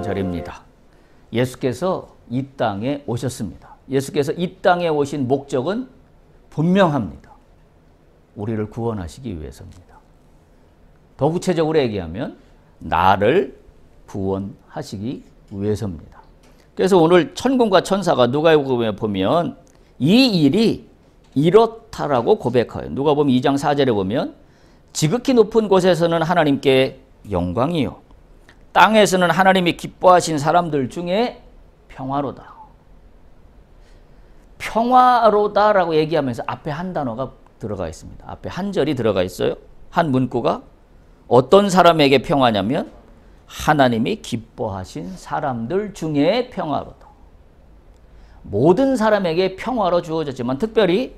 성탄절입니다. 예수께서 이 땅에 오셨습니다. 예수께서 이 땅에 오신 목적은 분명합니다. 우리를 구원하시기 위해서입니다. 더 구체적으로 얘기하면 나를 구원하시기 위해서입니다. 그래서 오늘 천군과 천사가 누가복음에 보면 이 일이 이렇다라고 고백해요. 누가복음 2장 4절에 보면 지극히 높은 곳에서는 하나님께 영광이요 땅에서는 하나님이 기뻐하신 사람들 중에 평화로다. 평화로다라고 얘기하면서 앞에 한 단어가 들어가 있습니다. 앞에 한 절이 들어가 있어요. 한 문구가 어떤 사람에게 평화냐면 하나님이 기뻐하신 사람들 중에 평화로다. 모든 사람에게 평화로 주어졌지만 특별히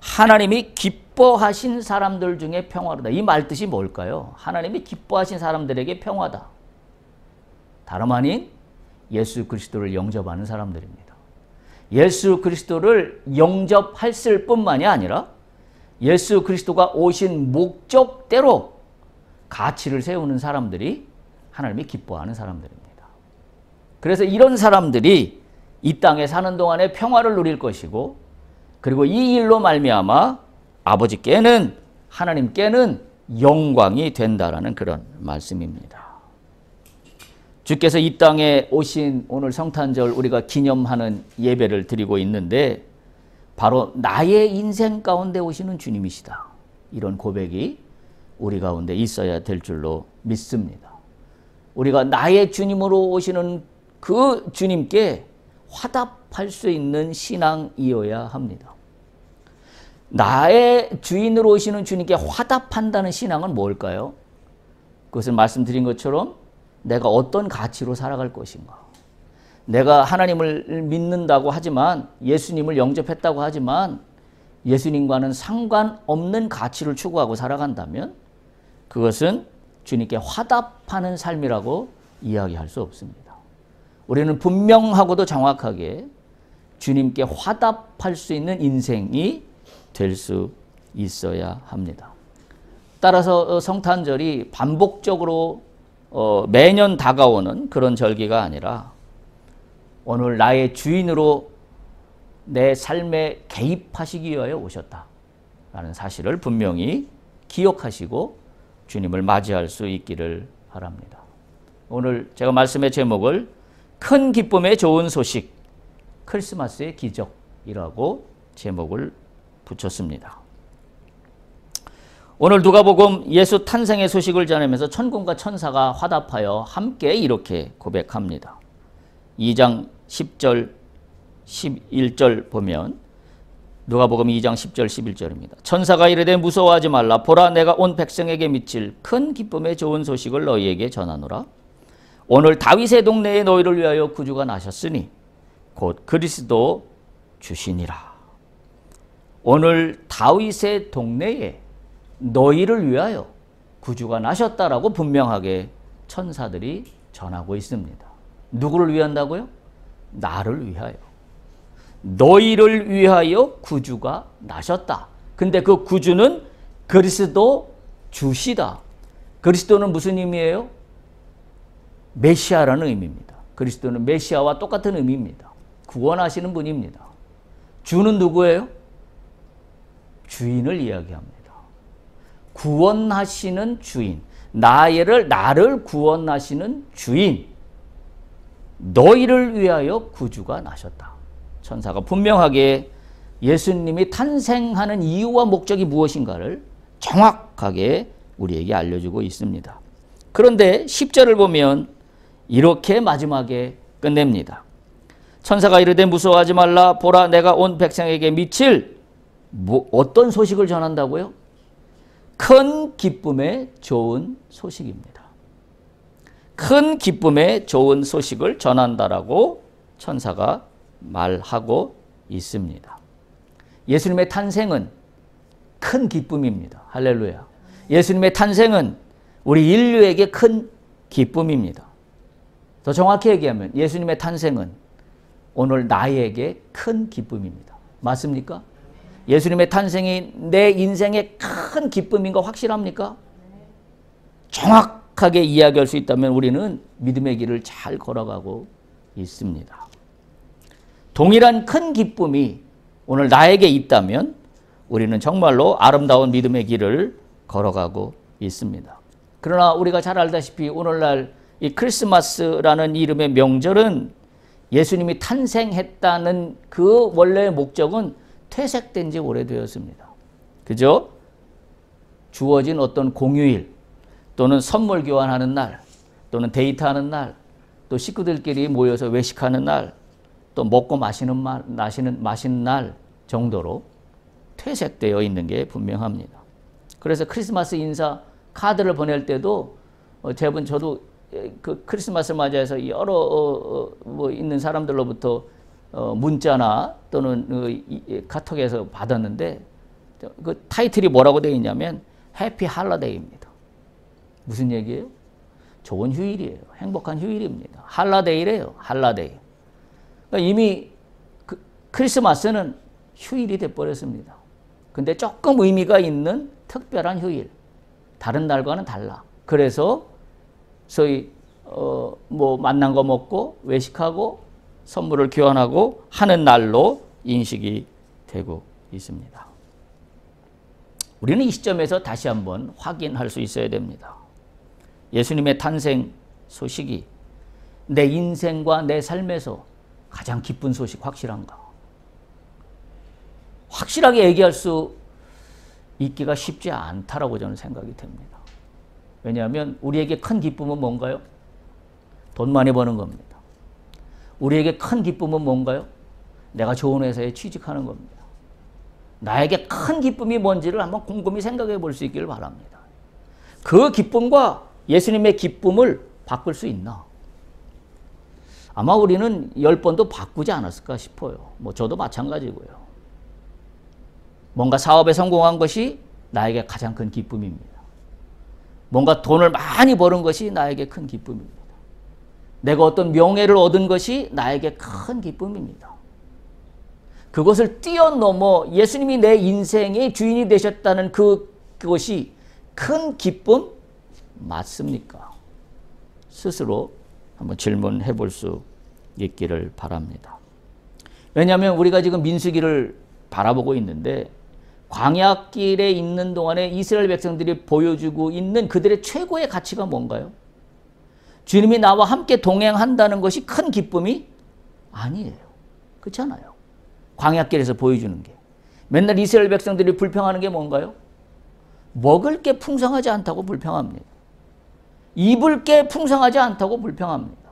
하나님이 기뻐하신 사람들 중에 평화로다. 이 말 뜻이 뭘까요? 하나님이 기뻐하신 사람들에게 평화다. 다름 아닌 예수 그리스도를 영접하는 사람들입니다. 예수 그리스도를 영접했을 뿐만이 아니라 예수 그리스도가 오신 목적대로 가치를 세우는 사람들이 하나님이 기뻐하는 사람들입니다. 그래서 이런 사람들이 이 땅에 사는 동안에 평화를 누릴 것이고 그리고 이 일로 말미암아 아버지께는 하나님께는 영광이 된다라는 그런 말씀입니다. 주께서 이 땅에 오신 오늘 성탄절 우리가 기념하는 예배를 드리고 있는데 바로 나의 인생 가운데 오시는 주님이시다. 이런 고백이 우리 가운데 있어야 될 줄로 믿습니다. 우리가 나의 주님으로 오시는 그 주님께 화답할 수 있는 신앙이어야 합니다. 나의 주인으로 오시는 주님께 화답한다는 신앙은 뭘까요? 그것은 말씀드린 것처럼 내가 어떤 가치로 살아갈 것인가. 내가 하나님을 믿는다고 하지만 예수님을 영접했다고 하지만 예수님과는 상관없는 가치를 추구하고 살아간다면 그것은 주님께 화답하는 삶이라고 이야기할 수 없습니다. 우리는 분명하고도 정확하게 주님께 화답할 수 있는 인생이 될 수 있어야 합니다. 따라서 성탄절이 반복적으로 매년 다가오는 그런 절기가 아니라 오늘 나의 주인으로 내 삶에 개입하시기 위하여 오셨다라는 사실을 분명히 기억하시고 주님을 맞이할 수 있기를 바랍니다. 오늘 제가 말씀의 제목을 큰 기쁨의 좋은 소식, 크리스마스의 기적이라고 제목을 붙였습니다. 오늘 누가복음 예수 탄생의 소식을 전하면서 천군과 천사가 화답하여 함께 이렇게 고백합니다. 2장 10절 11절 보면 누가복음 2장 10절 11절입니다. 천사가 이르되 무서워하지 말라. 보라 내가 온 백성에게 미칠 큰 기쁨의 좋은 소식을 너희에게 전하노라. 오늘 다윗의 동네에 너희를 위하여 구주가 나셨으니 곧 그리스도 주시니라. 오늘 다윗의 동네에 너희를 위하여 구주가 나셨다라고 분명하게 천사들이 전하고 있습니다. 누구를 위한다고요? 나를 위하여. 너희를 위하여 구주가 나셨다. 근데 그 구주는 그리스도 주시다. 그리스도는 무슨 의미예요? 메시아라는 의미입니다. 그리스도는 메시아와 똑같은 의미입니다. 구원하시는 분입니다. 주는 누구예요? 주인을 이야기합니다. 구원하시는 주인, 나를 구원하시는 주인, 너희를 위하여 구주가 나셨다. 천사가 분명하게 예수님이 탄생하는 이유와 목적이 무엇인가를 정확하게 우리에게 알려주고 있습니다. 그런데 10절을 보면 이렇게 마지막에 끝냅니다. 천사가 이르되 무서워하지 말라. 보라 내가 온 백성에게 미칠 어떤 소식을 전한다고요? 큰 기쁨의 좋은 소식입니다. 큰 기쁨의 좋은 소식을 전한다라고 천사가 말하고 있습니다. 예수님의 탄생은 큰 기쁨입니다. 할렐루야. 예수님의 탄생은 우리 인류에게 큰 기쁨입니다. 더 정확히 얘기하면 예수님의 탄생은 오늘 나에게 큰 기쁨입니다. 맞습니까? 예수님의 탄생이 내 인생의 큰 기쁨인 거 확실합니까? 정확하게 이야기할 수 있다면 우리는 믿음의 길을 잘 걸어가고 있습니다. 동일한 큰 기쁨이 오늘 나에게 있다면 우리는 정말로 아름다운 믿음의 길을 걸어가고 있습니다. 그러나 우리가 잘 알다시피 오늘날 이 크리스마스라는 이름의 명절은 예수님이 탄생했다는 그 원래의 목적은 퇴색된 지 오래되었습니다. 그죠? 주어진 어떤 공휴일 또는 선물 교환하는 날 또는 데이트하는 날 또 식구들끼리 모여서 외식하는 날 또 먹고 마시는 날 정도로 퇴색되어 있는 게 분명합니다. 그래서 크리스마스 인사 카드를 보낼 때도 저도 그 크리스마스를 맞이해서 여러 있는 사람들로부터 문자나 또는 카톡에서 받았는데 그 타이틀이 뭐라고 되어 있냐면 해피 할러데이입니다. 무슨 얘기예요? 좋은 휴일이에요. 행복한 휴일입니다. 할러데이래요. 할러데이. 그러니까 이미 크리스마스는 휴일이 돼버렸습니다. 근데 조금 의미가 있는 특별한 휴일. 다른 날과는 달라. 그래서 소위 만난 거 먹고 외식하고 선물을 교환하고 하는 날로 인식이 되고 있습니다. 우리는 이 시점에서 다시 한번 확인할 수 있어야 됩니다. 예수님의 탄생 소식이 내 인생과 내 삶에서 가장 기쁜 소식 확실한가? 확실하게 얘기할 수 있기가 쉽지 않다라고 저는 생각이 됩니다. 왜냐하면 우리에게 큰 기쁨은 뭔가요? 돈 많이 버는 겁니다. 우리에게 큰 기쁨은 뭔가요? 내가 좋은 회사에 취직하는 겁니다. 나에게 큰 기쁨이 뭔지를 한번 곰곰이 생각해 볼 수 있기를 바랍니다. 그 기쁨과 예수님의 기쁨을 바꿀 수 있나? 아마 우리는 10번도 바꾸지 않았을까 싶어요. 저도 마찬가지고요. 뭔가 사업에 성공한 것이 나에게 가장 큰 기쁨입니다. 뭔가 돈을 많이 버는 것이 나에게 큰 기쁨입니다. 내가 어떤 명예를 얻은 것이 나에게 큰 기쁨입니다. 그것을 뛰어넘어 예수님이 내 인생의 주인이 되셨다는 그것이 큰 기쁨 맞습니까? 스스로 한번 질문해 볼 수 있기를 바랍니다. 왜냐하면 우리가 지금 민수기를 바라보고 있는데 광야길에 있는 동안에 이스라엘 백성들이 보여주고 있는 그들의 최고의 가치가 뭔가요? 주님이 나와 함께 동행한다는 것이 큰 기쁨이 아니에요. 그렇잖아요. 광야길에서 보여주는 게. 맨날 이스라엘 백성들이 불평하는 게 뭔가요? 먹을 게 풍성하지 않다고 불평합니다. 입을 게 풍성하지 않다고 불평합니다.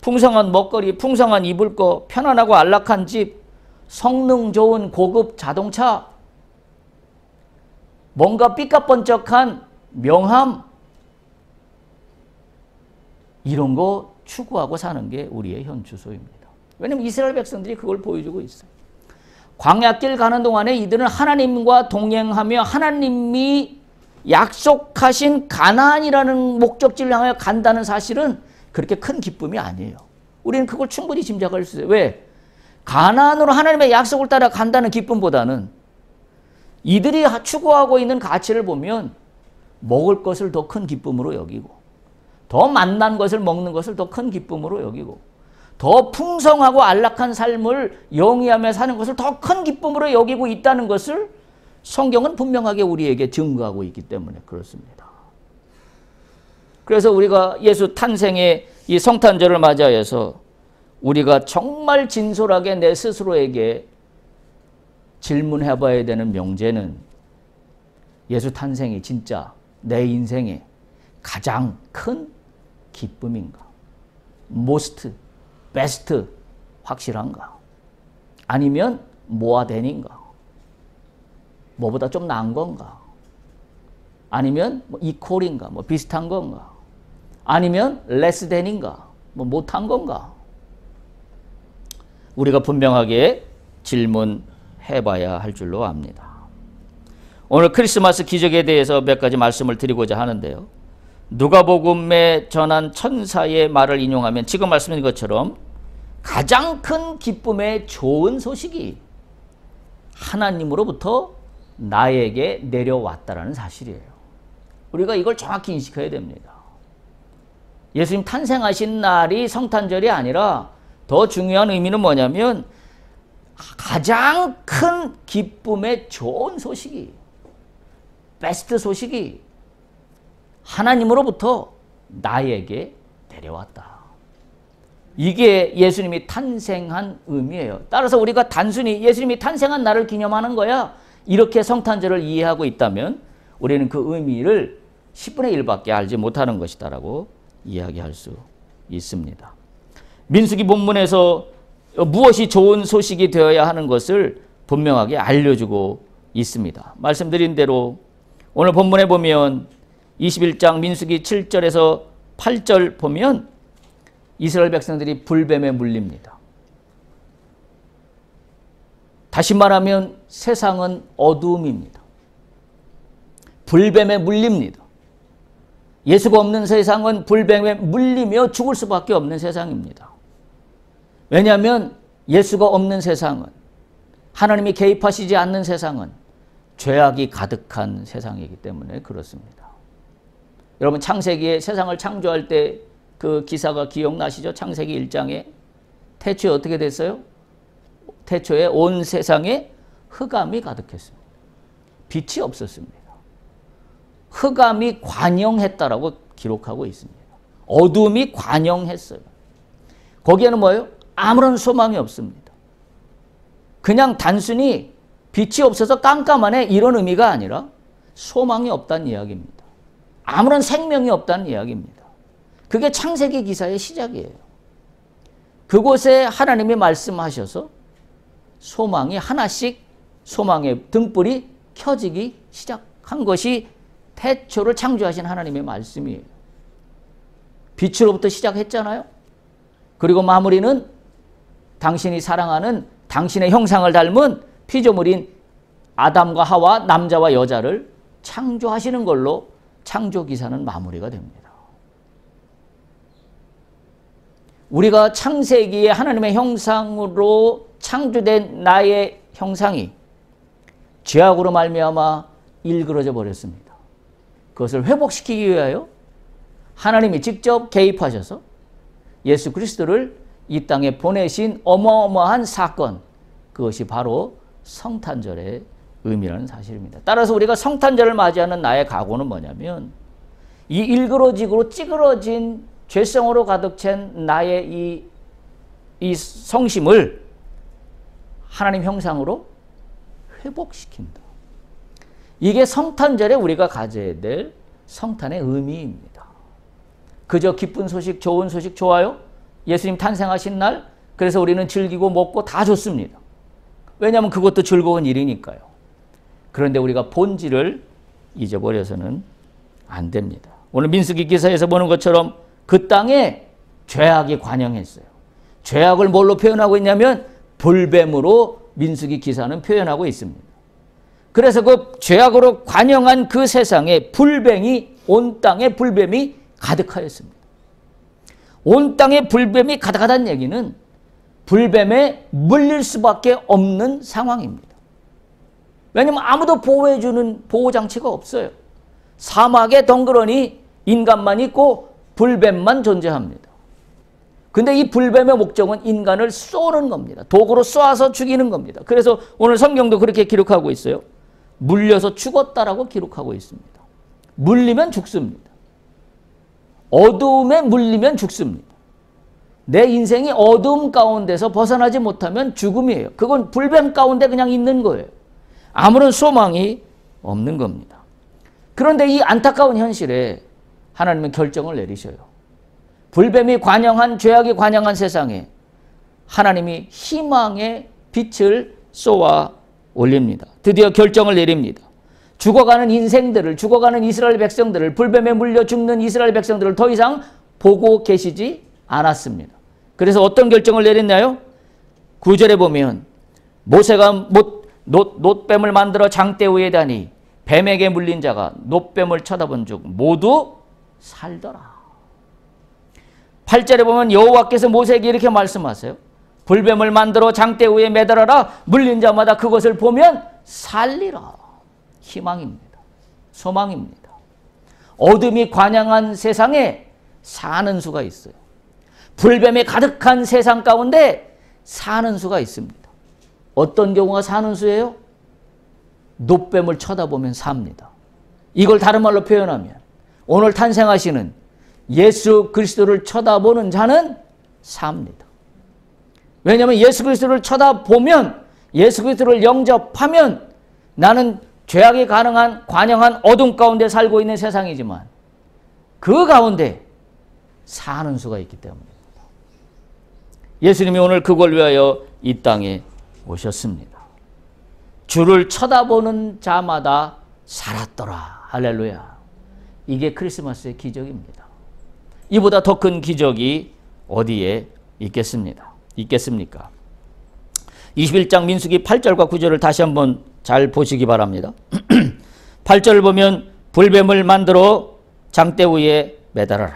풍성한 먹거리, 풍성한 입을 거, 편안하고 안락한 집, 성능 좋은 고급 자동차, 뭔가 삐까번쩍한 명함, 이런 거 추구하고 사는 게 우리의 현주소입니다. 왜냐하면 이스라엘 백성들이 그걸 보여주고 있어요. 광야길 가는 동안에 이들은 하나님과 동행하며 하나님이 약속하신 가나안이라는 목적지를 향하여 간다는 사실은 그렇게 큰 기쁨이 아니에요. 우리는 그걸 충분히 짐작할 수 있어요. 왜? 가나안으로 하나님의 약속을 따라 간다는 기쁨보다는 이들이 추구하고 있는 가치를 보면 먹을 것을 더 큰 기쁨으로 여기고 더 맛난 것을 먹는 것을 더 큰 기쁨으로 여기고 더 풍성하고 안락한 삶을 영위하며 사는 것을 더 큰 기쁨으로 여기고 있다는 것을 성경은 분명하게 우리에게 증거하고 있기 때문에 그렇습니다. 그래서 우리가 예수 탄생의 이 성탄절을 맞이해서 우리가 정말 진솔하게 내 스스로에게 질문해 봐야 되는 명제는 예수 탄생이 진짜 내 인생의 가장 큰 기쁨인가? most, best 확실한가? 아니면 뭐가 되는가? 뭐보다 좀 나은 건가? 아니면 equal인가? 비슷한 건가? 아니면 less than인가? 못한 건가? 우리가 분명하게 질문해 봐야 할 줄로 압니다. 오늘 크리스마스 기적에 대해서 몇 가지 말씀을 드리고자 하는데요. 누가복음에 전한 천사의 말을 인용하면 지금 말씀드린 것처럼 가장 큰 기쁨의 좋은 소식이 하나님으로부터 나에게 내려왔다라는 사실이에요. 우리가 이걸 정확히 인식해야 됩니다. 예수님 탄생하신 날이 성탄절이 아니라 더 중요한 의미는 뭐냐면 가장 큰 기쁨의 좋은 소식이, 베스트 소식이 하나님으로부터 나에게 내려왔다. 이게 예수님이 탄생한 의미예요. 따라서 우리가 단순히 예수님이 탄생한 날을 기념하는 거야, 이렇게 성탄절을 이해하고 있다면 우리는 그 의미를 10분의 1밖에 알지 못하는 것이다라고 이야기할 수 있습니다. 민수기 본문에서 무엇이 좋은 소식이 되어야 하는 것을 분명하게 알려주고 있습니다. 말씀드린 대로 오늘 본문에 보면 21장 민수기 7절에서 8절 보면 이스라엘 백성들이 불뱀에 물립니다. 다시 말하면 세상은 어두움입니다. 불뱀에 물립니다. 예수가 없는 세상은 불뱀에 물리며 죽을 수밖에 없는 세상입니다. 왜냐하면 예수가 없는 세상은, 하나님이 개입하시지 않는 세상은 죄악이 가득한 세상이기 때문에 그렇습니다. 여러분, 창세기에 세상을 창조할 때 그 기사가 기억나시죠? 창세기 1장에 태초에 어떻게 됐어요? 태초에 온 세상에 흑암이 가득했습니다. 빛이 없었습니다. 흑암이 관영했다라고 기록하고 있습니다. 어둠이 관영했어요. 거기에는 뭐예요? 아무런 소망이 없습니다. 그냥 단순히 빛이 없어서 깜깜하네, 이런 의미가 아니라 소망이 없다는 이야기입니다. 아무런 생명이 없다는 이야기입니다. 그게 창세기 기사의 시작이에요. 그곳에 하나님이 말씀하셔서 소망이 하나씩, 소망의 등불이 켜지기 시작한 것이 태초를 창조하신 하나님의 말씀이에요. 빛으로부터 시작했잖아요. 그리고 마무리는 당신이 사랑하는 당신의 형상을 닮은 피조물인 아담과 하와, 남자와 여자를 창조하시는 걸로 창조 기사는 마무리가 됩니다. 우리가 창세기에 하나님의 형상으로 창조된 나의 형상이 죄악으로 말미암아 일그러져 버렸습니다. 그것을 회복시키기 위하여 하나님이 직접 개입하셔서 예수 그리스도를 이 땅에 보내신 어마어마한 사건, 그것이 바로 성탄절의 의미라는 사실입니다. 따라서 우리가 성탄절을 맞이하는 나의 각오는 뭐냐면, 이 일그러지고 찌그러진 죄성으로 가득 찬 나의 이 성심을 하나님 형상으로 회복시킨다. 이게 성탄절에 우리가 가져야 될 성탄의 의미입니다. 그저 기쁜 소식, 좋은 소식 좋아요? 예수님 탄생하신 날, 그래서 우리는 즐기고 먹고 다 좋습니다. 왜냐하면 그것도 즐거운 일이니까요. 그런데 우리가 본질을 잊어버려서는 안 됩니다. 오늘 민수기 기사에서 보는 것처럼 그 땅에 죄악이 관영했어요. 죄악을 뭘로 표현하고 있냐면 불뱀으로 민수기 기사는 표현하고 있습니다. 그래서 그 죄악으로 관영한 그 세상에 온 땅에 불뱀이 가득하였습니다. 온 땅에 불뱀이 가득하다는 얘기는 불뱀에 물릴 수밖에 없는 상황입니다. 왜냐하면 아무도 보호해주는 보호장치가 없어요. 사막에 덩그러니 인간만 있고 불뱀만 존재합니다. 근데 이 불뱀의 목적은 인간을 쏘는 겁니다. 도구로 쏘아서 죽이는 겁니다. 그래서 오늘 성경도 그렇게 기록하고 있어요. 물려서 죽었다라고 기록하고 있습니다. 물리면 죽습니다. 어두움에 물리면 죽습니다. 내 인생이 어두움 가운데서 벗어나지 못하면 죽음이에요. 그건 불뱀 가운데 그냥 있는 거예요. 아무런 소망이 없는 겁니다. 그런데 이 안타까운 현실에 하나님은 결정을 내리셔요. 불뱀이 관영한, 죄악이 관영한 세상에 하나님이 희망의 빛을 쏘아 올립니다. 드디어 결정을 내립니다. 죽어가는 인생들을, 죽어가는 이스라엘 백성들을, 불뱀에 물려 죽는 이스라엘 백성들을 더 이상 보고 계시지 않았습니다. 그래서 어떤 결정을 내렸나요? 9절에 보면 모세가 놋뱀을 만들어 장대 위에 다니 뱀에게 물린 자가 놋뱀을 쳐다본 즉 모두 살더라. 8절에 보면 여호와께서 모세에게 이렇게 말씀하세요. 불뱀을 만들어 장대 위에 매달아라. 물린 자마다 그것을 보면 살리라. 희망입니다. 소망입니다. 어둠이 관영한 세상에 사는 수가 있어요. 불뱀이 가득한 세상 가운데 사는 수가 있습니다. 어떤 경우가 사는 수예요? 놋뱀을 쳐다보면 삽니다. 이걸 다른 말로 표현하면 오늘 탄생하시는 예수 그리스도를 쳐다보는 자는 삽니다. 왜냐하면 예수 그리스도를 쳐다보면, 예수 그리스도를 영접하면 나는 죄악이 가능한 관영한 어둠 가운데 살고 있는 세상이지만 그 가운데 사는 수가 있기 때문입니다. 예수님이 오늘 그걸 위하여 이 땅에 오셨습니다. 주를 쳐다보는 자마다 살았더라. 할렐루야. 이게 크리스마스의 기적입니다. 이보다 더 큰 기적이 어디에 있겠습니까? 21장 민수기 8절과 9절을 다시 한번 잘 보시기 바랍니다. 8절을 보면 불뱀을 만들어 장대 위에 매달아라.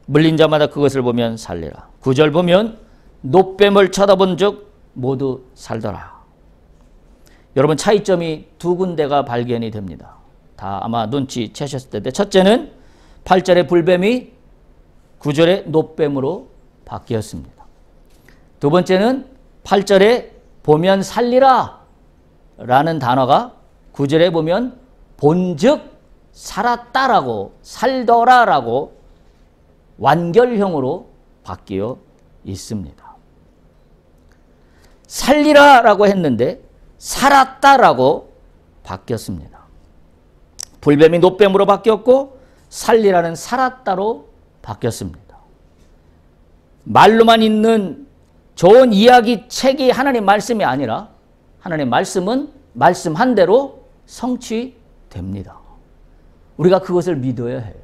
물린 자마다 그것을 보면 살리라. 9절 보면 놋뱀을 쳐다본 즉 모두 살더라. 여러분, 차이점이 두 군데가 발견이 됩니다. 다 아마 눈치채셨을 텐데, 첫째는 8절의 불뱀이 9절의 놋뱀으로 바뀌었습니다. 두 번째는 8절에 보면 살리라 라는 단어가 9절에 보면 본즉 살았다라고, 살더라라고 완결형으로 바뀌어 있습니다. 살리라라고 했는데 살았다라고 바뀌었습니다. 불뱀이 놋뱀으로 바뀌었고 살리라는 살았다로 바뀌었습니다. 말로만 있는 좋은 이야기 책이 하나님 말씀이 아니라 하나님 말씀은 말씀한 대로 성취됩니다. 우리가 그것을 믿어야 해요.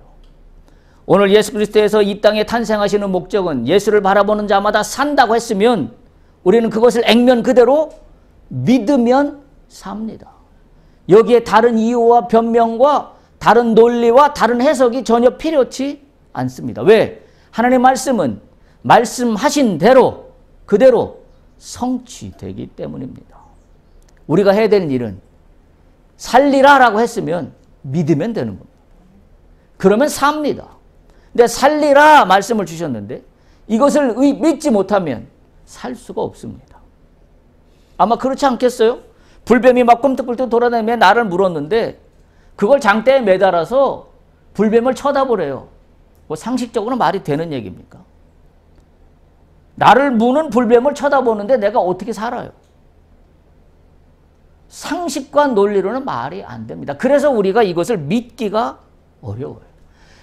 오늘 예수 그리스도에서 이 땅에 탄생하시는 목적은 예수를 바라보는 자마다 산다고 했으면 우리는 그것을 액면 그대로 믿으면 삽니다. 여기에 다른 이유와 변명과 다른 논리와 다른 해석이 전혀 필요치 않습니다. 왜? 하나님의 말씀은 말씀하신 대로 그대로 성취되기 때문입니다. 우리가 해야 될 일은 살리라라고 했으면 믿으면 되는 겁니다. 그러면 삽니다. 근데 살리라 말씀을 주셨는데 이것을 믿지 못하면 살 수가 없습니다. 아마 그렇지 않겠어요? 불뱀이 막 꿈틀꿈틀 돌아다니며 나를 물었는데 그걸 장대에 매달아서 불뱀을 쳐다보래요. 뭐 상식적으로 말이 되는 얘기입니까? 나를 무는 불뱀을 쳐다보는데 내가 어떻게 살아요? 상식과 논리로는 말이 안 됩니다. 그래서 우리가 이것을 믿기가 어려워요.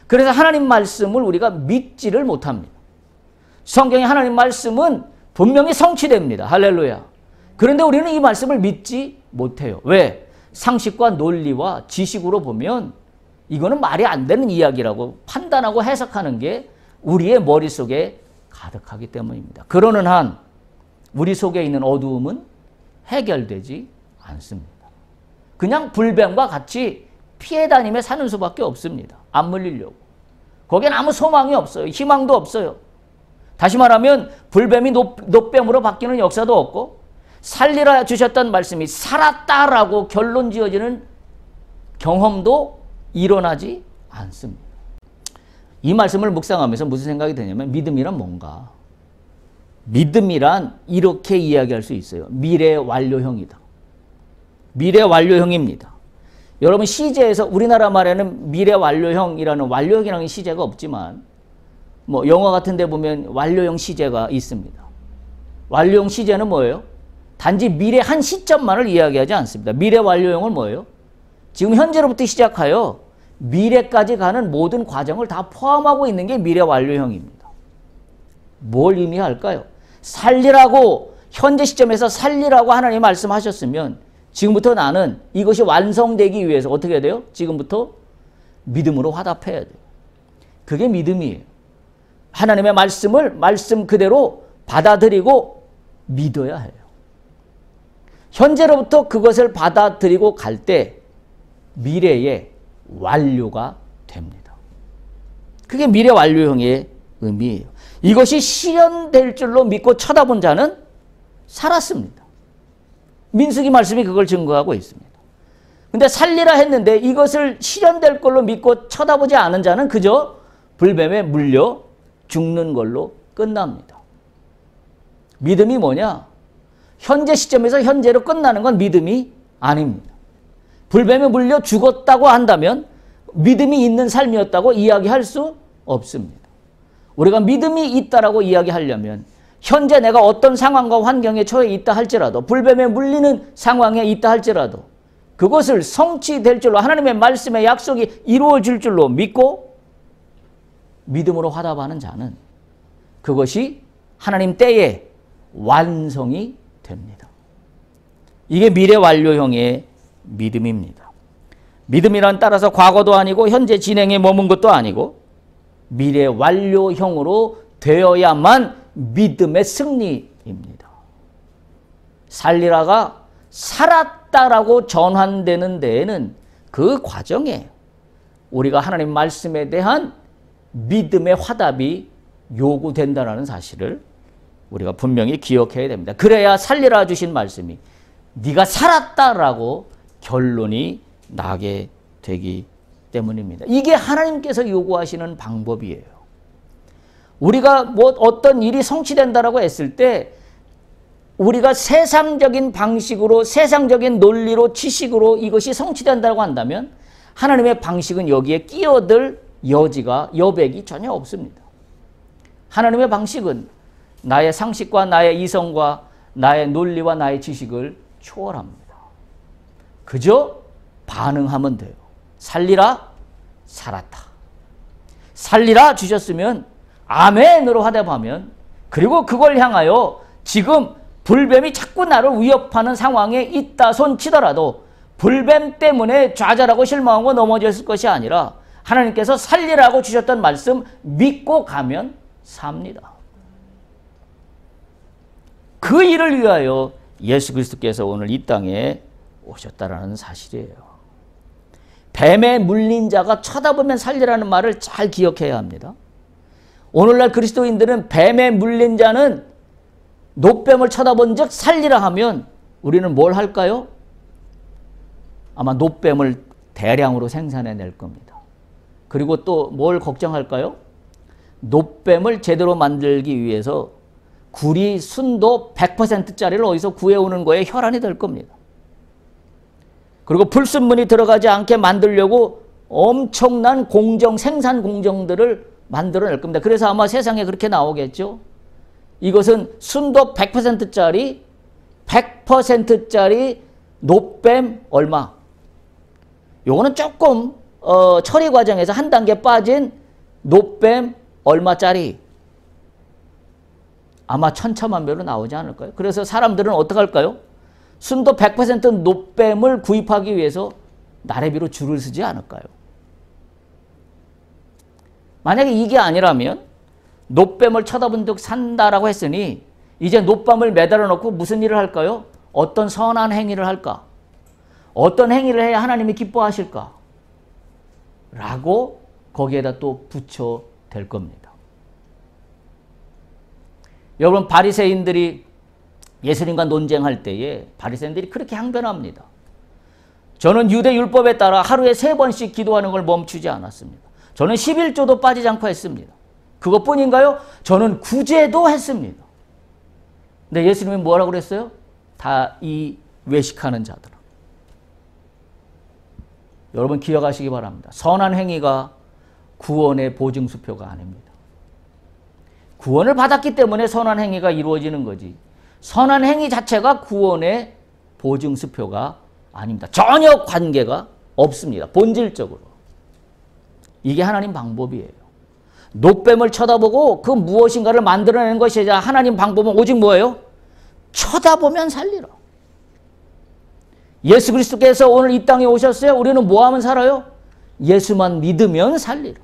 그래서 하나님 말씀을 우리가 믿지를 못합니다. 성경의 하나님 말씀은 분명히 성취됩니다. 할렐루야. 그런데 우리는 이 말씀을 믿지 못해요. 왜? 상식과 논리와 지식으로 보면 이거는 말이 안 되는 이야기라고 판단하고 해석하는 게 우리의 머릿속에 가득하기 때문입니다. 그러는 한 우리 속에 있는 어두움은 해결되지 않습니다. 그냥 불뱀과 같이 피해 다니며 사는 수밖에 없습니다. 안 물리려고. 거기엔 아무 소망이 없어요. 희망도 없어요. 다시 말하면 불뱀이 놋뱀으로 바뀌는 역사도 없고 살리라 주셨던 말씀이 살았다라고 결론 지어지는 경험도 일어나지 않습니다. 이 말씀을 묵상하면서 무슨 생각이 드냐면 믿음이란 뭔가? 믿음이란 이렇게 이야기할 수 있어요. 미래 완료형이다. 미래 완료형입니다. 여러분 시제에서 우리나라 말에는 미래 완료형이라는 완료형이라는 시제가 없지만 뭐 영화 같은 데 보면 완료형 시제가 있습니다. 완료형 시제는 뭐예요? 단지 미래 한 시점만을 이야기하지 않습니다. 미래 완료형은 뭐예요? 지금 현재로부터 시작하여 미래까지 가는 모든 과정을 다 포함하고 있는 게 미래 완료형입니다. 뭘 의미할까요? 살리라고 현재 시점에서 살리라고 하나님 말씀하셨으면 지금부터 나는 이것이 완성되기 위해서 어떻게 해야 돼요? 지금부터 믿음으로 화답해야 돼요. 그게 믿음이에요. 하나님의 말씀을 말씀 그대로 받아들이고 믿어야 해요. 현재로부터 그것을 받아들이고 갈 때 미래의 완료가 됩니다. 그게 미래 완료형의 의미예요. 이것이 실현될 줄로 믿고 쳐다본 자는 살았습니다. 민수기 말씀이 그걸 증거하고 있습니다. 근데 살리라 했는데 이것을 실현될 걸로 믿고 쳐다보지 않은 자는 그저 불뱀에 물려 죽는 걸로 끝납니다. 믿음이 뭐냐? 현재 시점에서 현재로 끝나는 건 믿음이 아닙니다. 불뱀에 물려 죽었다고 한다면 믿음이 있는 삶이었다고 이야기할 수 없습니다. 우리가 믿음이 있다라고 이야기하려면 현재 내가 어떤 상황과 환경에 처해 있다 할지라도, 불뱀에 물리는 상황에 있다 할지라도 그것을 성취될 줄로, 하나님의 말씀의 약속이 이루어질 줄로 믿고 믿음으로 화답하는 자는 그것이 하나님 때에 완성이 됩니다. 이게 미래 완료형의 믿음입니다. 믿음이란 따라서 과거도 아니고 현재 진행에 머문 것도 아니고 미래 완료형으로 되어야만 믿음의 승리입니다. 살리라가 살았다라고 전환되는 데에는 그 과정에 우리가 하나님 말씀에 대한 믿음의 화답이 요구된다는 사실을 우리가 분명히 기억해야 됩니다. 그래야 살리라 주신 말씀이 네가 살았다라고 결론이 나게 되기 때문입니다. 이게 하나님께서 요구하시는 방법이에요. 우리가 뭐 어떤 일이 성취된다라고 했을 때 우리가 세상적인 방식으로, 세상적인 논리로, 지식으로 이것이 성취된다고 한다면 하나님의 방식은 여기에 끼어들 여백이 전혀 없습니다. 하나님의 방식은 나의 상식과 나의 이성과 나의 논리와 나의 지식을 초월합니다. 그저 반응하면 돼요. 살리라, 살았다. 살리라 주셨으면 아멘으로 화답하면, 그리고 그걸 향하여 지금 불뱀이 자꾸 나를 위협하는 상황에 있다 손치더라도 불뱀 때문에 좌절하고 실망하고 넘어졌을 것이 아니라 하나님께서 살리라고 주셨던 말씀 믿고 가면 삽니다. 그 일을 위하여 예수 그리스도께서 오늘 이 땅에 오셨다라는 사실이에요. 뱀에 물린 자가 쳐다보면 살리라는 말을 잘 기억해야 합니다. 오늘날 그리스도인들은 뱀에 물린 자는 놋뱀을 쳐다본 즉 살리라 하면 우리는 뭘 할까요? 아마 놋뱀을 대량으로 생산해낼 겁니다. 그리고 또 뭘 걱정할까요? 놋뱀을 제대로 만들기 위해서 구리, 순도 100%짜리를 어디서 구해오는 거에 혈안이 될 겁니다. 그리고 불순물이 들어가지 않게 만들려고 엄청난 생산 공정들을 만들어낼 겁니다. 그래서 아마 세상에 그렇게 나오겠죠. 이것은 순도 100%짜리 100%짜리 놋뱀 얼마? 요거는 조금 처리 과정에서 한 단계 빠진 놋뱀 얼마짜리? 아마 천차만별로 나오지 않을까요? 그래서 사람들은 어떻게 할까요? 순도 100% 놋뱀을 구입하기 위해서 나래비로 줄을 서지 않을까요? 만약에 이게 아니라면 놋뱀을 쳐다본 듯 산다라고 했으니 이제 놋뱀을 매달아 놓고 무슨 일을 할까요? 어떤 선한 행위를 할까? 어떤 행위를 해야 하나님이 기뻐하실까? 라고 거기에다 또 붙여댈 겁니다. 여러분, 바리새인들이 예수님과 논쟁할 때에 바리새인들이 그렇게 항변합니다. 저는 유대 율법에 따라 하루에 3번씩 기도하는 걸 멈추지 않았습니다. 저는 11조도 빠지지 않고 했습니다. 그것뿐인가요? 저는 구제도 했습니다. 근데 예수님이 뭐라고 그랬어요? 다 이 외식하는 자들. 여러분 기억하시기 바랍니다. 선한 행위가 구원의 보증수표가 아닙니다. 구원을 받았기 때문에 선한 행위가 이루어지는 거지, 선한 행위 자체가 구원의 보증수표가 아닙니다. 전혀 관계가 없습니다. 본질적으로. 이게 하나님 방법이에요. 놋뱀을 쳐다보고 그 무엇인가를 만들어내는 것이 아니라 하나님 방법은 오직 뭐예요? 쳐다보면 살리라. 예수 그리스도께서 오늘 이 땅에 오셨어요. 우리는 뭐 하면 살아요? 예수만 믿으면 살리라.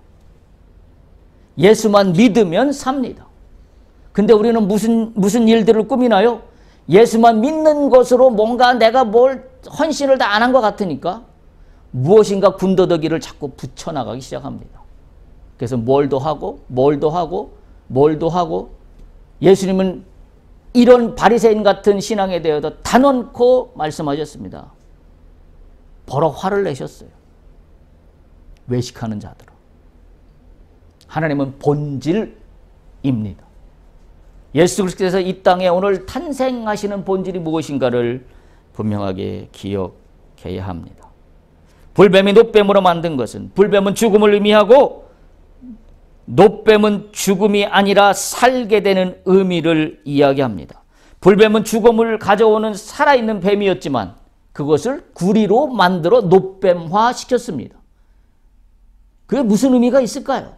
예수만 믿으면 삽니다. 근데 우리는 무슨 일들을 꾸미나요? 예수만 믿는 것으로 뭔가 내가 뭘 헌신을 다 안 한 것 같으니까 무엇인가 군더더기를 자꾸 붙여나가기 시작합니다. 그래서 뭘 더 하고 뭘 더 하고 뭘 더 하고, 예수님은 이런 바리새인 같은 신앙에 대해서 단언코 말씀하셨습니다. 버럭 화를 내셨어요. 외식하는 자들은. 하나님은 본질입니다. 예수 그리스도께서 이 땅에 오늘 탄생하시는 본질이 무엇인가를 분명하게 기억해야 합니다. 불뱀이 놋뱀으로 만든 것은, 불뱀은 죽음을 의미하고 놋뱀은 죽음이 아니라 살게 되는 의미를 이야기합니다. 불뱀은 죽음을 가져오는 살아있는 뱀이었지만 그것을 구리로 만들어 놋뱀화 시켰습니다. 그게 무슨 의미가 있을까요?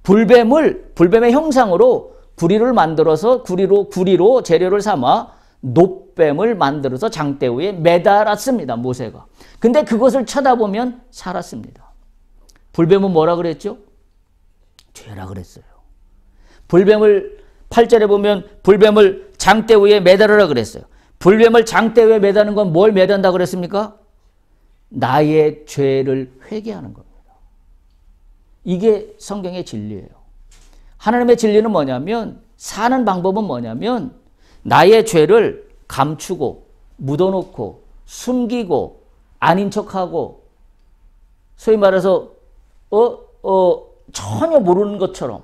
불뱀의 형상으로 구리를 만들어서 구리로 재료를 삼아 놋뱀을 만들어서 장대 위에 매달았습니다. 모세가. 근데 그것을 쳐다보면 살았습니다. 불뱀은 뭐라 그랬죠? 죄라 그랬어요. 불뱀을 8절에 보면 불뱀을 장대 위에 매달으라 그랬어요. 불뱀을 장대 위에 매다는 건 뭘 매단다 그랬습니까? 나의 죄를 회개하는 겁니다. 이게 성경의 진리예요. 하나님의 진리는 뭐냐면, 사는 방법은 뭐냐면 나의 죄를 감추고 묻어놓고 숨기고 아닌 척하고, 소위 말해서 전혀 모르는 것처럼,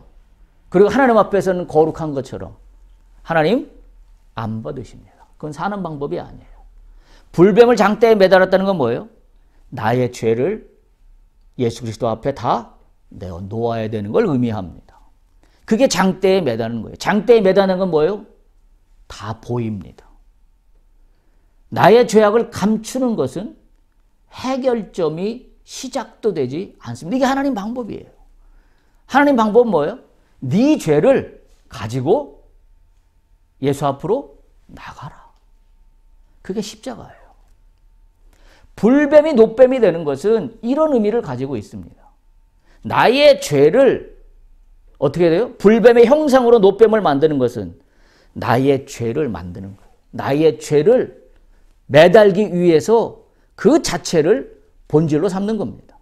그리고 하나님 앞에서는 거룩한 것처럼 하나님 안 받으십니다. 그건 사는 방법이 아니에요. 불뱀을 장대에 매달았다는 건 뭐예요? 나의 죄를 예수 그리스도 앞에 다 내어 놓아야 되는 걸 의미합니다. 그게 장대에 매다는 거예요. 장대에 매다는 건 뭐예요? 다 보입니다. 나의 죄악을 감추는 것은 해결점이 시작도 되지 않습니다. 이게 하나님 방법이에요. 하나님 방법은 뭐예요? 네 죄를 가지고 예수 앞으로 나가라. 그게 십자가예요. 불뱀이 놋뱀이 되는 것은 이런 의미를 가지고 있습니다. 나의 죄를 어떻게 돼요? 불뱀의 형상으로 놋뱀을 만드는 것은 나의 죄를 만드는 거예요. 나의 죄를 매달기 위해서 그 자체를 본질로 삼는 겁니다.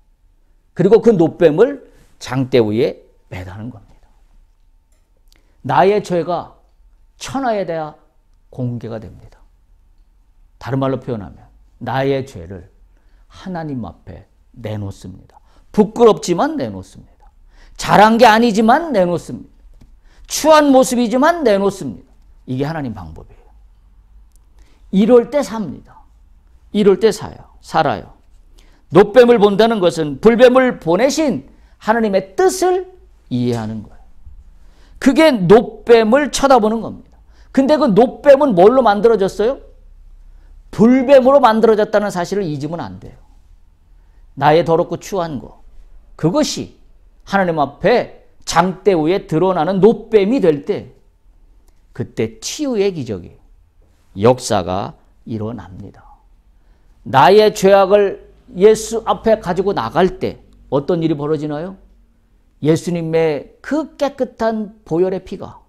그리고 그 놋뱀을 장대 위에 매다는 겁니다. 나의 죄가 천하에 대하 공개가 됩니다. 다른 말로 표현하면 나의 죄를 하나님 앞에 내놓습니다. 부끄럽지만 내놓습니다. 잘한 게 아니지만 내놓습니다. 추한 모습이지만 내놓습니다. 이게 하나님 방법이에요. 이럴 때 삽니다. 이럴 때 살아요. 놋뱀을 본다는 것은 불뱀을 보내신 하나님의 뜻을 이해하는 거예요. 그게 놋뱀을 쳐다보는 겁니다. 근데 그 놋뱀은 뭘로 만들어졌어요? 불뱀으로 만들어졌다는 사실을 잊으면 안 돼요. 나의 더럽고 추한 거, 그것이 하나님 앞에 장대 위에 드러나는 놋뱀이 될 때, 그때 치유의 기적이, 역사가 일어납니다. 나의 죄악을 예수 앞에 가지고 나갈 때 어떤 일이 벌어지나요? 예수님의 그 깨끗한 보혈의 피가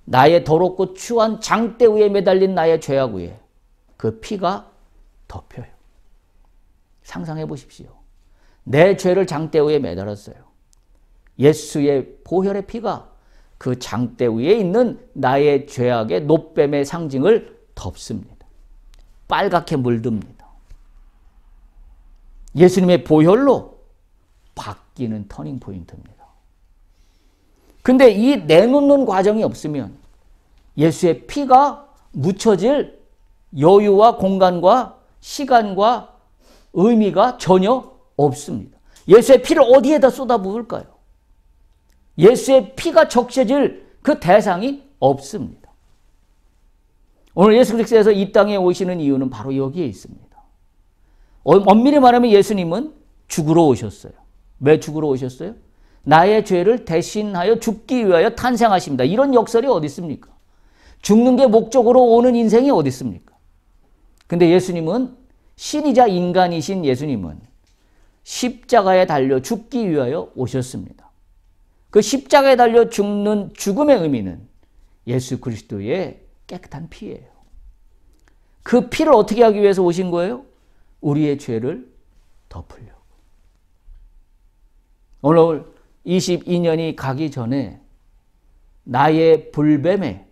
나의 더럽고 추한 장대 위에 매달린 나의 죄악 위에 그 피가 덮여요. 상상해 보십시오. 내 죄를 장대 위에 매달았어요. 예수의 보혈의 피가 그 장대 위에 있는 나의 죄악의 놋뱀의 상징을 덮습니다. 빨갛게 물듭니다. 예수님의 보혈로 바뀌는 터닝 포인트입니다. 근데 이 내놓는 과정이 없으면 예수의 피가 묻혀질 여유와 공간과 시간과 의미가 전혀 없습니다. 예수의 피를 어디에다 쏟아부을까요? 예수의 피가 적셔질 그 대상이 없습니다. 오늘 예수 그리스도께서 이 땅에 오시는 이유는 바로 여기에 있습니다. 엄밀히 말하면 예수님은 죽으러 오셨어요. 왜 죽으러 오셨어요? 나의 죄를 대신하여 죽기 위하여 탄생하십니다. 이런 역설이 어디 있습니까? 죽는 게 목적으로 오는 인생이 어디 있습니까? 근데 예수님은, 신이자 인간이신 예수님은 십자가에 달려 죽기 위하여 오셨습니다. 그 십자가에 달려 죽는 죽음의 의미는 예수 그리스도의 깨끗한 피예요. 그 피를 어떻게 하기 위해서 오신 거예요? 우리의 죄를 덮으려고. 오늘 22년이 가기 전에 나의 불뱀에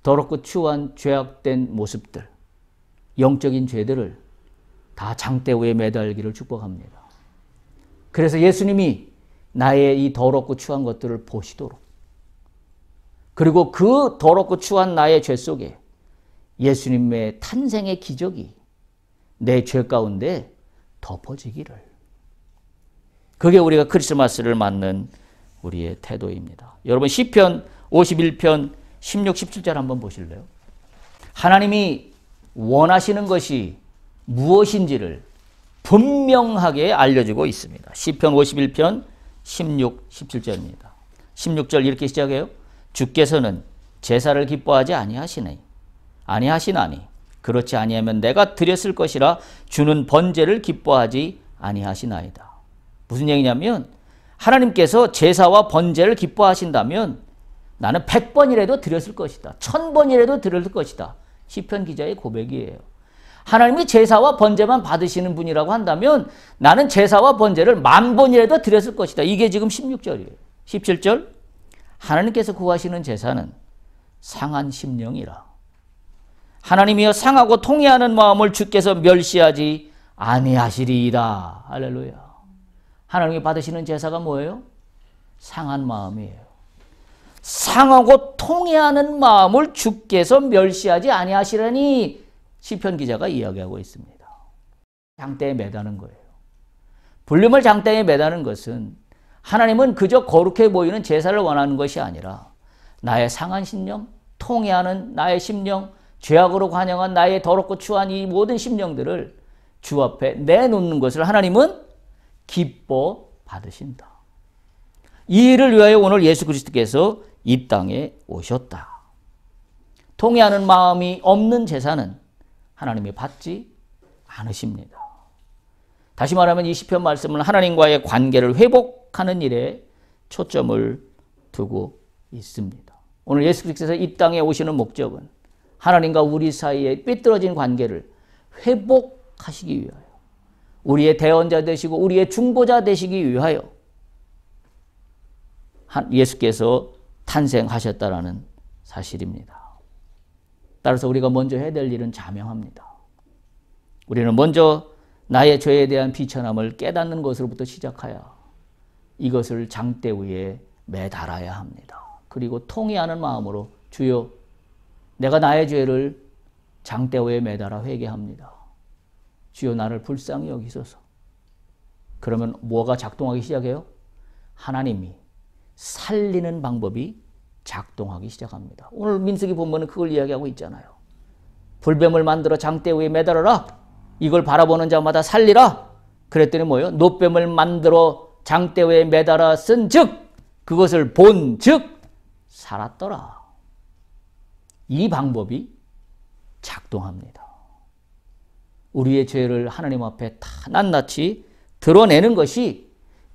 더럽고 추한 죄악된 모습들, 영적인 죄들을 다 장대우에 매달기를 축복합니다. 그래서 예수님이 나의 이 더럽고 추한 것들을 보시도록, 그리고 그 더럽고 추한 나의 죄 속에 예수님의 탄생의 기적이 내 죄 가운데 덮어지기를. 그게 우리가 크리스마스를 맞는 우리의 태도입니다. 여러분 시편 51편 16, 17절 한번 보실래요? 하나님이 원하시는 것이 무엇인지를 분명하게 알려주고 있습니다. 시편 51편 16, 17절입니다. 16절 이렇게 시작해요. 주께서는 제사를 기뻐하지 아니하시나니 그렇지 아니하면 내가 드렸을 것이라 주는 번제를 기뻐하지 아니하시나이다. 무슨 얘기냐면 하나님께서 제사와 번제를 기뻐하신다면 나는 100번이라도 드렸을 것이다. 1000번이라도 드렸을 것이다. 시편 기자의 고백이에요. 하나님이 제사와 번제만 받으시는 분이라고 한다면 나는 제사와 번제를 10,000번이라도 드렸을 것이다. 이게 지금 16절이에요. 17절 하나님께서 구하시는 제사는 상한 심령이라. 하나님이여 상하고 통회하는 마음을 주께서 멸시하지 아니하시리이다. 할렐루야. 하나님이 받으시는 제사가 뭐예요? 상한 마음이에요. 상하고 통회하는 마음을 주께서 멸시하지 아니하시라니 시편 기자가 이야기하고 있습니다. 장대에 매다는 거예요. 불림을 장대에 매다는 것은 하나님은 그저 거룩해 보이는 제사를 원하는 것이 아니라 나의 상한 심령, 통회하는 나의 심령, 죄악으로 관영한 나의 더럽고 추한 이 모든 심령들을 주 앞에 내놓는 것을 하나님은 기뻐 받으신다. 이 일을 위하여 오늘 예수 그리스도께서 이 땅에 오셨다. 통회하는 마음이 없는 제사는 하나님이 받지 않으십니다. 다시 말하면 이 시편 말씀은 하나님과의 관계를 회복하는 일에 초점을 두고 있습니다. 오늘 예수 그리스도께서 이 땅에 오시는 목적은 하나님과 우리 사이에 삐뚤어진 관계를 회복하시기 위하여, 우리의 대언자 되시고 우리의 중보자 되시기 위하여 예수께서 탄생하셨다라는 사실입니다. 따라서 우리가 먼저 해야 될 일은 자명합니다. 우리는 먼저 나의 죄에 대한 비천함을 깨닫는 것으로부터 시작하여 이것을 장대 위에 매달아야 합니다. 그리고 통회하는 마음으로 주여 내가 나의 죄를 장대 위에 매달아 회개합니다. 주여 나를 불쌍히 여기소서. 그러면 뭐가 작동하기 시작해요? 하나님이 살리는 방법이 작동하기 시작합니다. 오늘 민수기 본문은 그걸 이야기하고 있잖아요. 불뱀을 만들어 장대 위에 매달아라. 이걸 바라보는 자마다 살리라. 그랬더니 뭐예요? 놋뱀을 만들어 장대 위에 매달아 쓴 즉 그것을 본 즉 살았더라. 이 방법이 작동합니다. 우리의 죄를 하나님 앞에 다 낱낱이 드러내는 것이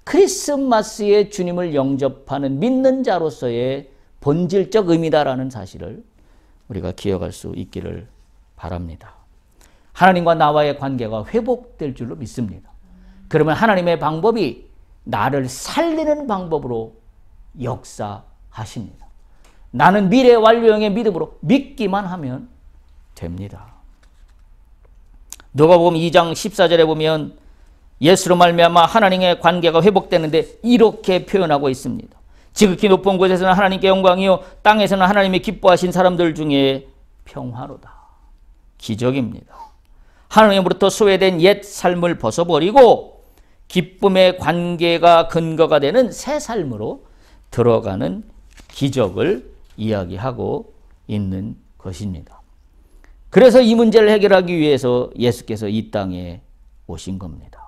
크리스마스의 주님을 영접하는 믿는 자로서의 본질적 의미다라는 사실을 우리가 기억할 수 있기를 바랍니다. 하나님과 나와의 관계가 회복될 줄로 믿습니다. 그러면 하나님의 방법이 나를 살리는 방법으로 역사하십니다. 나는 미래 완료형의 믿음으로 믿기만 하면 됩니다. 누가복음 2장 14절에 보면 예수로 말미암아 하나님의 관계가 회복되는데 이렇게 표현하고 있습니다. 지극히 높은 곳에서는 하나님께 영광이요 땅에서는 하나님이 기뻐하신 사람들 중에 평화로다. 기적입니다. 하나님으로부터 소외된 옛 삶을 벗어버리고 기쁨의 관계가 근거가 되는 새 삶으로 들어가는 기적을 이야기하고 있는 것입니다. 그래서 이 문제를 해결하기 위해서 예수께서 이 땅에 오신 겁니다.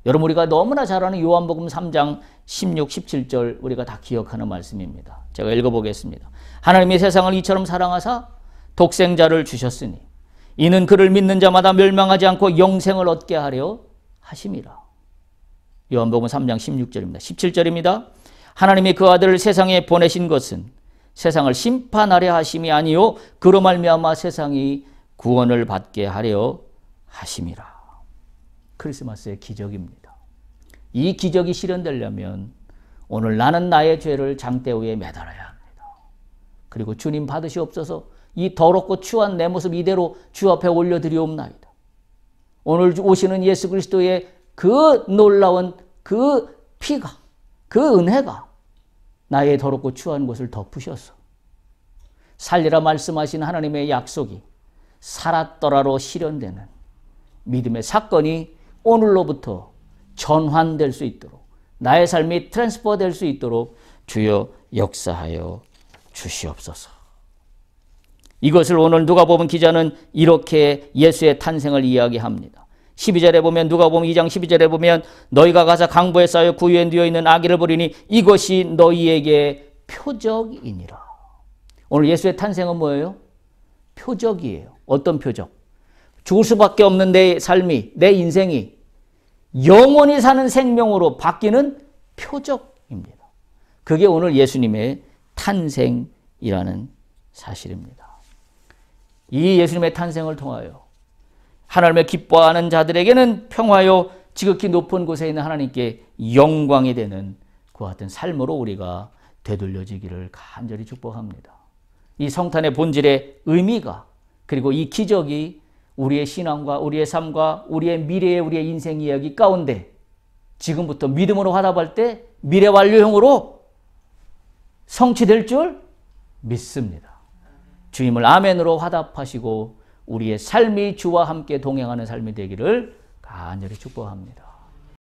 여러분 우리가 너무나 잘 아는 요한복음 3장 16, 17절 우리가 다 기억하는 말씀입니다. 제가 읽어보겠습니다. 하나님이 세상을 이처럼 사랑하사 독생자를 주셨으니 이는 그를 믿는 자마다 멸망하지 않고 영생을 얻게 하려 하심이라. 요한복음 3장 16절입니다. 17절입니다. 하나님이 그 아들을 세상에 보내신 것은 세상을 심판하려 하심이 아니요 그로 말미암아 세상이 구원을 받게 하려 하심이라. 크리스마스의 기적입니다. 이 기적이 실현되려면 오늘 나는 나의 죄를 장대 위에 매달아야 합니다. 그리고 주님 받으시옵소서 이 더럽고 추한 내 모습 이대로 주 앞에 올려드리옵나이다. 오늘 오시는 예수 그리스도의 그 놀라운 그 피가, 그 은혜가 나의 더럽고 추한 곳을 덮으셔서 살리라 말씀하신 하나님의 약속이 살았더라로 실현되는 믿음의 사건이 오늘로부터 전환될 수 있도록, 나의 삶이 트랜스퍼 될 수 있도록 주여 역사하여 주시옵소서. 이것을 오늘 누가복음 기자는 이렇게 예수의 탄생을 이야기합니다. 12절에 보면, 누가복음 2장 12절에 보면, 너희가 가서 강보에 쌓여 구유에 누워 있는 아기를 보리니 이것이 너희에게 표적이니라. 오늘 예수의 탄생은 뭐예요? 표적이에요. 어떤 표적? 죽을 수밖에 없는 내 삶이, 내 인생이 영원히 사는 생명으로 바뀌는 표적입니다. 그게 오늘 예수님의 탄생이라는 사실입니다. 이 예수님의 탄생을 통하여 하나님을 기뻐하는 자들에게는 평화요, 지극히 높은 곳에 있는 하나님께 영광이 되는 그와 같은 삶으로 우리가 되돌려지기를 간절히 축복합니다. 이 성탄의 본질의 의미가, 그리고 이 기적이 우리의 신앙과 우리의 삶과 우리의 미래의 우리의 인생 이야기 가운데 지금부터 믿음으로 화답할 때 미래 완료형으로 성취될 줄 믿습니다. 주님을 아멘으로 화답하시고 우리의 삶이 주와 함께 동행하는 삶이 되기를 간절히 축복합니다.